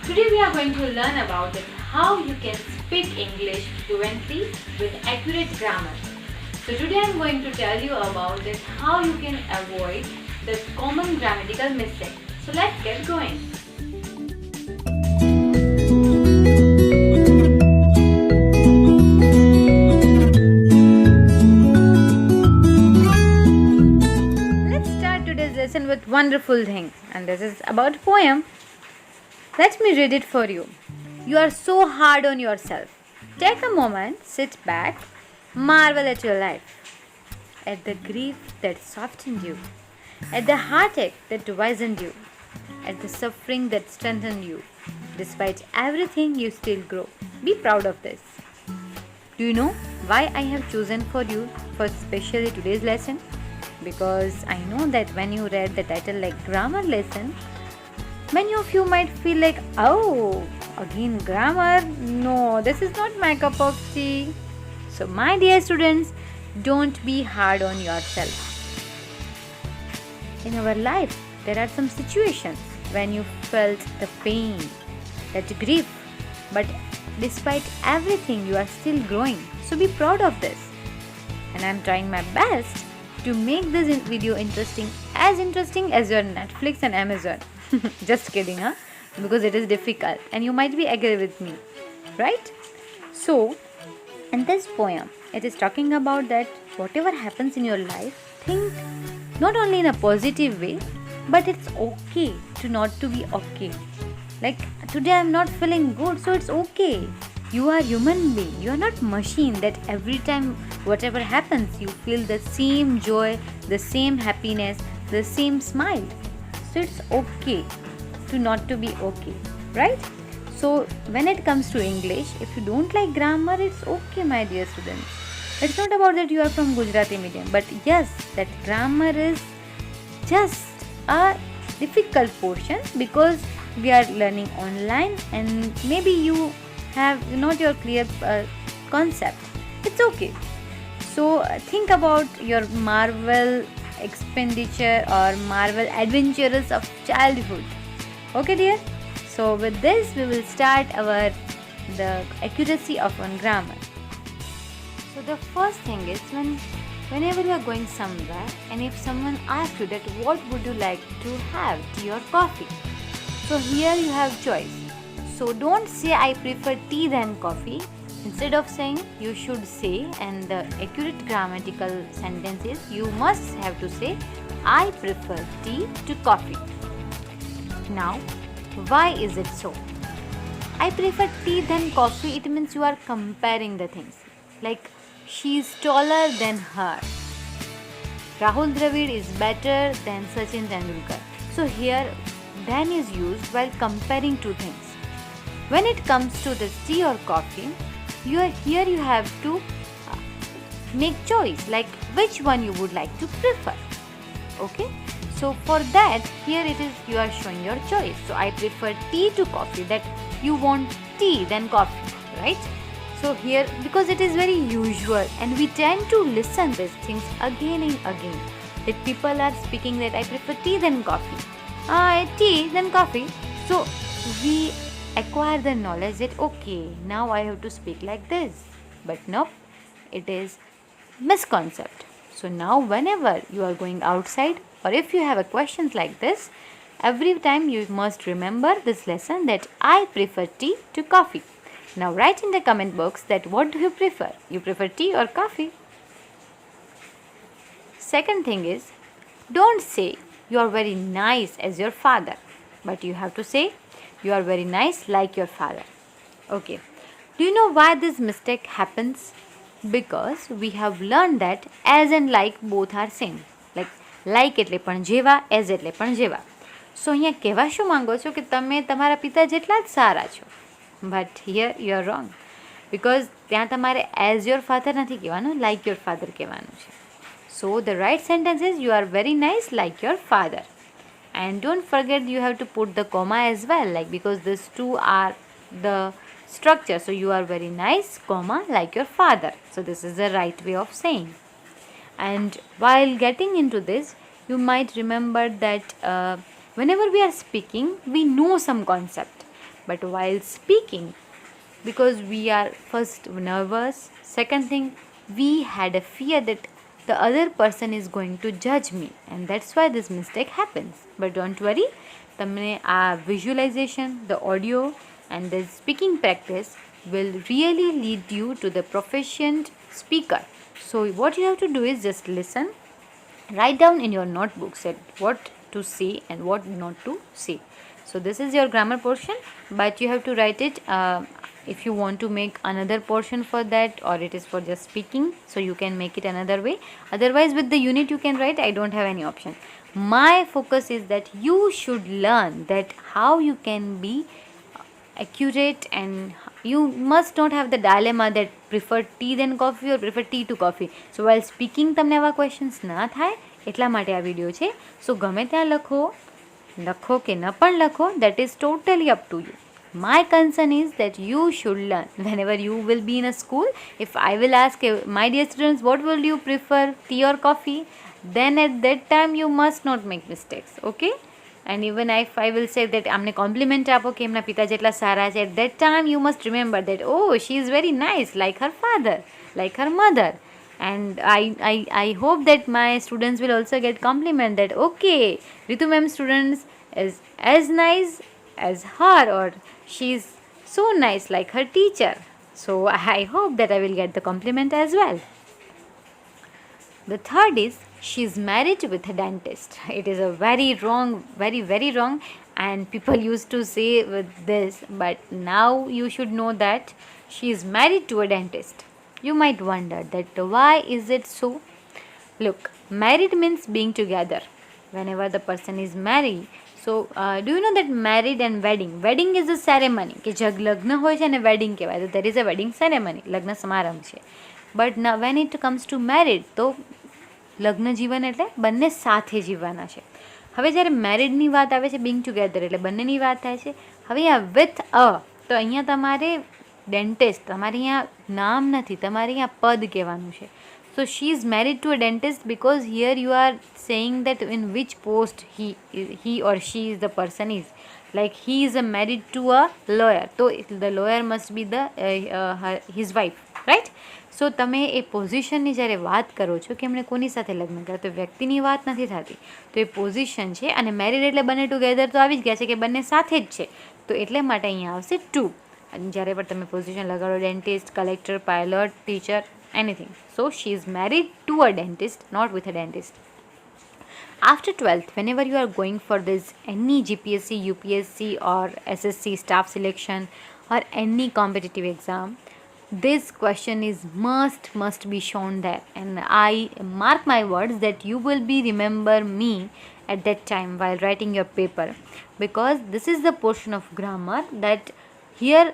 Today we are going to learn about it, how you can speak English fluently with accurate grammar. So today I am going to tell you about it, how you can avoid the common grammatical mistake. So let's get going. Let's start today's lesson with wonderful thing, and this is about poem. Let me read it for you. You are so hard on yourself. Take a moment, sit back, marvel at your life, at the grief that softened you, at the heartache that wizened you, at the suffering that strengthened you. Despite everything, you still grow. Be proud of this. Do you know why I have chosen for you for especially today's lesson? Because I know that when you read the title like grammar lesson, many of you might feel like, oh, again grammar? No, this is not my cup of tea. So, my dear students, don't be hard on yourself. In our life, there are some situations when you felt the pain, that grief, but despite everything, you are still growing. So, be proud of this. And I am trying my best to make this video interesting as your Netflix and Amazon. Just kidding, huh? Because it is difficult and you might be agree with me, right? So, in this poem, it is talking about that whatever happens in your life, think not only in a positive way, but it's okay to not to be okay. Like today I'm not feeling good, so it's okay. You are human being. You are not machine that every time whatever happens, you feel the same joy, the same happiness, the same smile. So it's okay to not to be okay, right? So when it comes to English, if you don't like grammar, it's okay, my dear students. It's not about that you are from Gujarati medium, but yes, that grammar is just a difficult portion because we are learning online and maybe you have not your clear concept. It's okay. So think about your Marvel expenditure or Marvel adventures of childhood. Okay, dear. So with this, we will start the accuracy of one grammar. So the first thing is whenever you are going somewhere and if someone asks you that what would you like to have, tea or coffee? So here you have choice. So don't say I prefer tea than coffee. Instead of saying, you should say, and the accurate grammatical sentence is, you must have to say, I prefer tea to coffee. Now, why is it so? I prefer tea than coffee, it means you are comparing the things. Like, she is taller than her. Rahul Dravid is better than Sachin Tendulkar. So here, than is used while comparing two things. When it comes to the tea or coffee, you have to make choice like which one you would like to prefer. Okay, so for that here it is you are showing your choice. So I prefer tea to coffee, that you want tea than coffee, right? So here, because it is very usual and we tend to listen these things again and again, that people are speaking that I prefer tea than coffee, tea than coffee. So we acquire the knowledge that okay, now I have to speak like this. But no, it is misconcept. So now whenever you are going outside or if you have a questions like this, every time you must remember this lesson that I prefer tea to coffee. Now write in the comment box that what do you prefer? You prefer tea or coffee? Second thing is, don't say you are very nice as your father, but you have to say you are very nice like your father. Okay. Do you know why this mistake happens? Because we have learned that as and like both are same. Like એટલે પણ જેવા, as એટલે પણ જેવા. So અહીંયા કહેવા શું માંગો છો કે તમે તમારા પિતા જેટલા જ સારા છો. But here you are wrong. Because ત્યાં તમારે as your father નથી કહેવાનું, like your father કહેવાનું છે. So the right sentence is you are very nice like your father. And don't forget you have to put the comma as well, like because these two are the structure. So you are very nice, comma, like your father. So this is the right way of saying. And while getting into this, you might remember that whenever we are speaking, we know some concept. but while speaking, because we are first nervous, second thing, we had a fear that the other person is going to judge me, and that's why this mistake happens. But don't worry, તમને આ visualization, the audio and the speaking practice will really lead you to the proficient speaker. So what you have to do is just listen, write down in your notebooks that what to say and what not to say. So this is your grammar portion, but you have to write it if you want to make another portion for that, or it is for just speaking, so you can make it another way. Otherwise with the unit you can write, I don't have any option. My focus is that you should learn that how you can be accurate, and you must not have the dilemma that prefer tea than coffee or prefer tea to coffee. So while speaking તમને આવા questions ના થાય એટલા માટે આ video છે. સો ગમે ત્યાં લખો કે ન પણ લખો, that is totally up to you. My concern is that you should learn. Whenever you will be in a school, if I will ask, my dear students, what will you prefer, tea or coffee, then at that time you must not make mistakes, okay? And even if I will say that amne compliment apo ke emna pita jetla sara છે, at that time you must remember that, oh, she is very nice, like her father, like her mother. And I hope that my students will also get compliment that, okay, Ritu ma'am students is as nice as her, or she is so nice like her teacher. So I hope that I will get the compliment as well. The third is, she is married with a dentist. It is a very wrong, very wrong, and people used to say with this, but now you should know that she is married to a dentist. You might wonder that why is it so? Look, married means being together. Whenever the person is married, so do you know that married and wedding is a ceremony કે જગ લગ્ન હોય છે અને wedding કહેવાય, તો there is a wedding ceremony, લગ્ન સમારંભ છે. But now when it comes to married, તો લગ્ન જીવન એટલે બંને સાથે જીવવાના છે. હવે જ્યારે મેરિડની વાત આવે છે, બિંગ ટુગેધર એટલે બંનેની વાત થાય છે. હવે આ વિથ અ, તો અહીંયા તમારે ડેન્ટિસ્ટ, તમારે અહીંયા નામ નથી, તમારે અહીંયા પદ કહેવાનું છે. So she is married to a dentist because here you are saying that in which post he or she is the person is. Like he is married to a lawyer, so the lawyer must be the his wife, right? સો તમે એ પોઝિશનની જ્યારે વાત કરો છો કે એમણે કોની સાથે લગ્ન કર્યા, તો વ્યક્તિની વાત નથી થતી, તો એ પોઝિશન છે. અને મેરિડ એટલે બંને ટુગેધર તો આવી જ ગયા છે કે બંને સાથે જ છે, તો એટલે માટે અહીંયા આવશે ટુ. જ્યારે પણ તમે પોઝિશન લગાડો, dentist, collector, pilot, teacher, anything. So she is married to a dentist, not with a dentist. After 12th, whenever you are going for this any GPSC, UPSC or SSC staff selection or any competitive exam, this question is must be shown there, and I mark my words that you will be remember me at that time while writing your paper, because this is the portion of grammar that here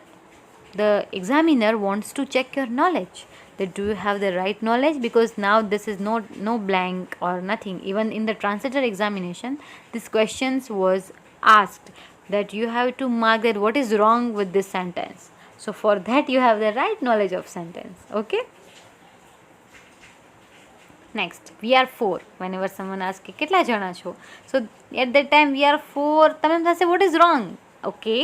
the examiner wants to check your knowledge, that do you have the right knowledge, because now this is no blank or nothing. Even in the translator examination, this questions was asked that you have to mark that what is wrong with this sentence. So for that you have the right knowledge of sentence, okay? Next, we are 4. Whenever someone asks કેટલા જણા છો, so at that time we are 4, તમે થશે what is wrong? Okay,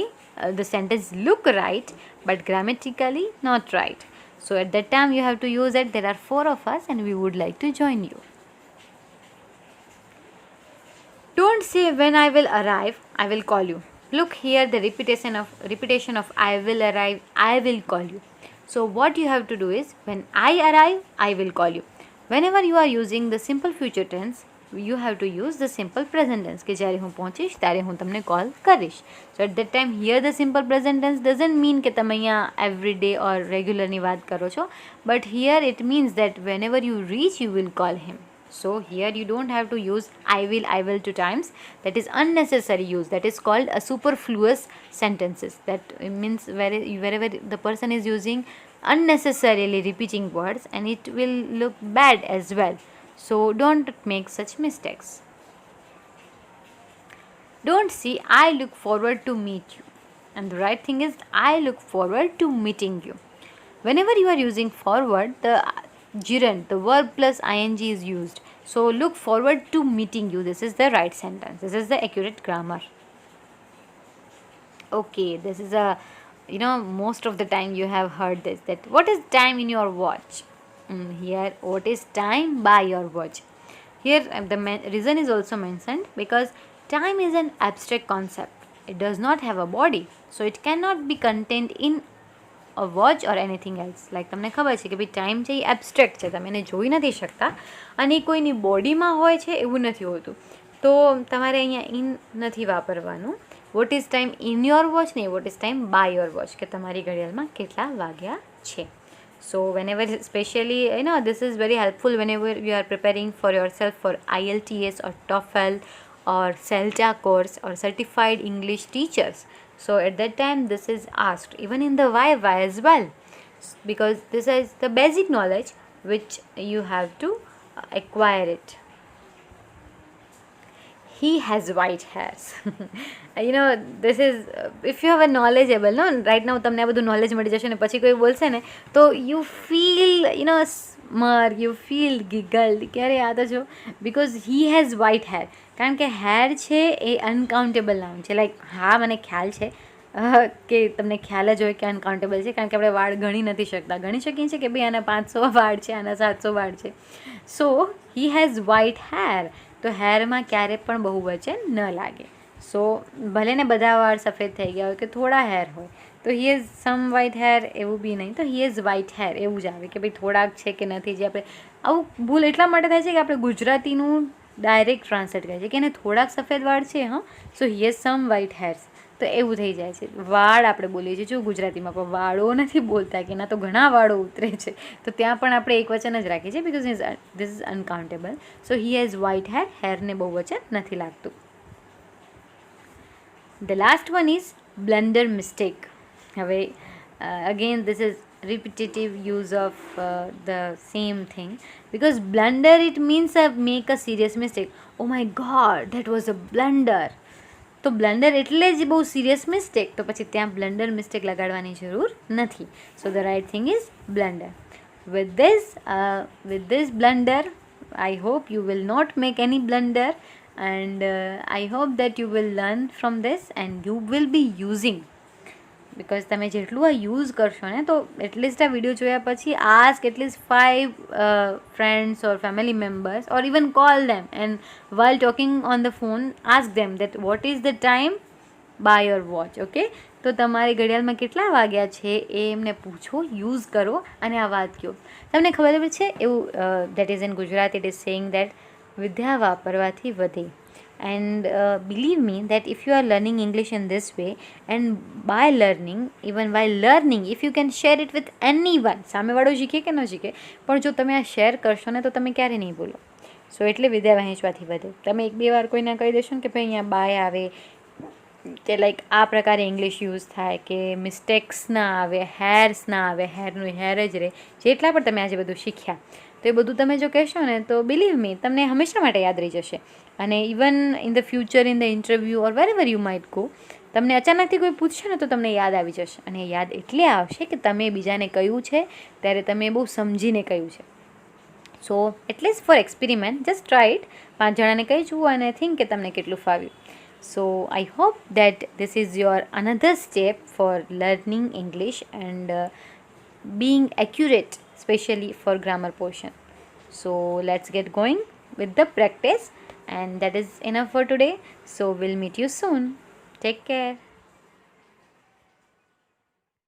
the sentence look right but grammatically not right. So at that time you have to use it, there are 4 of us and we would like to join you. Don't say when I will arrive, I will call you. Look here, the repetition of I will arrive, I will call you. So what you have to do is, when I arrive, I will call you. Whenever you are using the simple future tense, you have to use the simple present tense કે જ્યારે હું પહોંચીશ ત્યારે હું તમને call કરીશ. So at that time here the simple present tense doesn't mean કે તમે અહીંયા everyday or regularની વાત કરો છો, but here it means that whenever you reach you will call him. So here you don't have to use I will 2 times. That is unnecessary use. That is called a superfluous sentences. That means wherever the person is using unnecessarily repeating words, and it will look bad as well. So don't make such mistakes. Don't see I look forward to meet you. And the right thing is I look forward to meeting you. Whenever you are using forward, the gerund, the verb plus ing is used. So look forward to meeting you. This is the right sentence. This is the accurate grammar. Okay, this is a, most of the time you have heard this, that what is time in your watch? Here, what is time by your watch? Here, the reason is also mentioned because time is an abstract concept. It does not have a body, so it cannot be contained in a watch or anything else. Like તમને ખબર છે કે ભાઈ time છે એ abstract છે, તમે એને જોઈ નથી શકતા અને એ કોઈની બોડીમાં હોય છે એવું નથી હોતું. તો તમારે અહીંયા ઇન નથી વાપરવાનું. What is time in your watch નહીં, what is time by your watch, કે તમારી ઘડિયાળમાં કેટલા વાગ્યા છે. So whenever, especially this is very helpful whenever you are preparing for yourself for IELTS or TOEFL or CELTA course or certified English teachers. So at that time this is asked, even in the Viva as well, because this is the basic knowledge which you have to acquire it. He has white hairs. This is, if you have a knowledgeable, no, right now તમને આ બધું knowledge મળી જશે ને પછી કોઈ બોલશે ને તો you feel, smug, you feel giggled કે અરે આ તો જો, because he has white hair. કારણ કે હેર છે એ અનકાઉન્ટેબલ નામ છે. લાઈક હા, મને ખ્યાલ છે કે તમને ખ્યાલ જ હોય કે અનકાઉન્ટેબલ છે, કારણ કે આપણે વાળ ગણી નથી શકતા. ગણી શકીએ છીએ કે ભાઈ આના 500 વાળ છે, આના 700 વાળ છે. સો હી હેઝ વ્હાઇટ હેર. તો હેરમાં ક્યારે પણ બહુ વચન ન લાગે. સો ભલે ને બધા વાળ સફેદ થઈ ગયા હોય કે થોડા હેર હોય, તો he has some white hair એવું બી નહીં, તો હી હેઝ વ્હાઇટ હેર એવું જ આવે કે ભાઈ થોડાક છે કે નથી. જે આપણે આવું ભૂલ એટલા માટે થાય છે કે આપણે ગુજરાતીનું ડાયરેક્ટ ટ્રાન્સલેટ કરીએ છીએ કે એને થોડાક સફેદ વાળ છે, હા, so he has some white hairs, તો એવું થઈ જાય છે. વાળ આપણે બોલીએ છીએ જો ગુજરાતીમાં, પણ વાળો નથી બોલતા કે એના તો ઘણા વાળો ઉતરે છે, તો ત્યાં પણ આપણે એક વચન જ રાખીએ છીએ, because this is uncountable. So he has white hair, હેરને બહુ વચન નથી લાગતું. The last one is blunder mistake. હવે again this is repetitive use of the same thing, because blunder, it means make a serious mistake. Oh my god, that was a blunder. તો blunder એટલે જ બહુ serious mistake, તો પછી ત્યાં blunder mistake લગાડવાની જરૂર નથી. So the right thing is blunder. With this blunder, I hope you will not make any blunder, and I hope that you will learn from this and you will be using, because તમે જેટલું આ use કરશો ને, તો at least આ video જોયા પછી ask at least 5 friends or family members, or even call them, and while talking on the phone ask them that what is the time by your watch. Okay, તો તમારી ઘડિયાળમાં કેટલા વાગ્યા છે એ એમને પૂછો, યુઝ કરો અને આ વાત કહો. તમને ખબર છે એવું, that is in Gujarat it is saying that વિદ્યા વાપરવાથી વધે. And believe me that if you are learning English in this way, and by learning, even while learning, if you can share it with anyone, સામેવાળો શીખે કે ન શીખે, પણ જો તમે આ શેર કરશો ને તો તમે ક્યારે નહીં બોલો. સો એટલે વિદ્યા વહેંચવાથી વધે. તમે 1-2 વાર કોઈને કહી દેશો ને કે ભાઈ અહીંયા બાય આવે, કે લાઈક આ પ્રકારે ઇંગ્લિશ યુઝ થાય, કે મિસ્ટેક્સ ના આવે, હેર્સ ના આવે, હેરનું હેર જ રહે, જેટલા પણ તમે આજે બધું શીખ્યા, તો એ બધું તમે જો કહેશો ને તો બિલીવ મી તમને હંમેશા માટે યાદ રહી જશે. અને even in the future, in the interview or વેરેવર you might go, તમને અચાનકથી કોઈ પૂછશે ને તો તમને યાદ આવી જશે. અને યાદ એટલે આવશે કે તમે બીજાને કહ્યું છે ત્યારે તમે બહુ સમજીને કહ્યું છે. So at least for experiment just try it. 5 જણાને કહી જુઓ અને થિંક કે તમને કેટલું ફાવ્યું. So I hope that this is your another step for learning English and being accurate, especially for grammar portion. So let's get going with the practice, and that is enough for today. So we'll meet you soon. Take care.